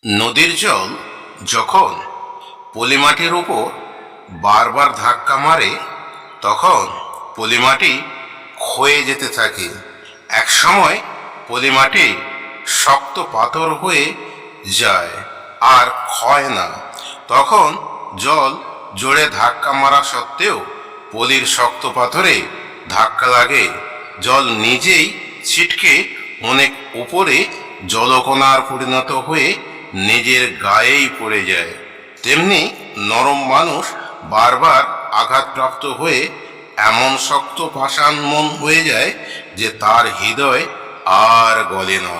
নদীর জল যখন পলিমাটির উপর বারবার ধাক্কা মারে তখন পলিমাটি ক্ষয়ে যেতে থাকে। এক সময় পলিমাটি শক্ত পাথর হয়ে যায় আর ক্ষয় না। তখন জল জোরে ধাক্কা মারা সত্ত্বেও পলির শক্ত পাথরে ধাক্কা লাগে। জল নিজেই ছিটকে অনেক উপরে জলকণার পরিণত হয়ে নিজের গায়েই পড়ে যায়। তেমনি নরম মানুষ বারবার আঘাতপ্রাপ্ত হয়ে এমন শক্ত পাষাণ মন হয়ে যায় যে তার হৃদয় আর গলে না।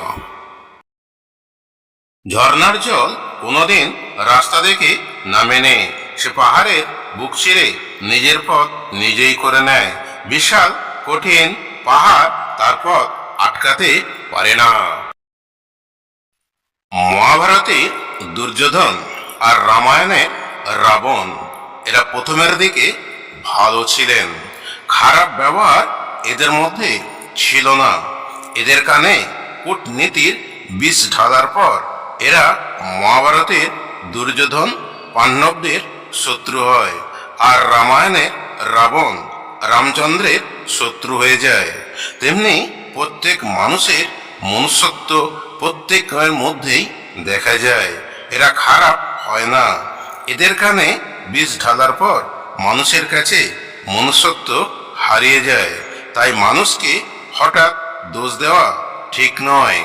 ঝর্ণার জল কোনোদিন রাস্তা দেখে নামে নেই, সে পাহাড়ের বুক চিরে নিজের পথ নিজেই করে নেয়। বিশাল কঠিন পাহাড় তার পথ আটকাতে পারে না। মহাভারতে দুর্যোধন আর রামায়ণে রাবণ, এরা প্রথমের দিকে ভালো ছিলেন। খারাপ ব্যবহার এদের মধ্যে ছিল না। এদের কানে কূটনীতির বিষ ঢালার পর এরা মহাভারতের দুর্যোধন পাণ্ডবদের শত্রু হয়, আর রামায়ণের রাবণ রামচন্দ্রের শত্রু হয়ে যায়। তেমনি প্রত্যেক মানুষের মনুষ্যত্ব প্রত্যেকের মধ্যেই দেখা যায়। এরা খারাপ হয় না। এদের কানে বিষ ঢালার পর মানুষের কাছে মনুষ্যত্ব হারিয়ে যায়। তাই মানুষকে হঠাৎ দোষ দেওয়া ঠিক নয়।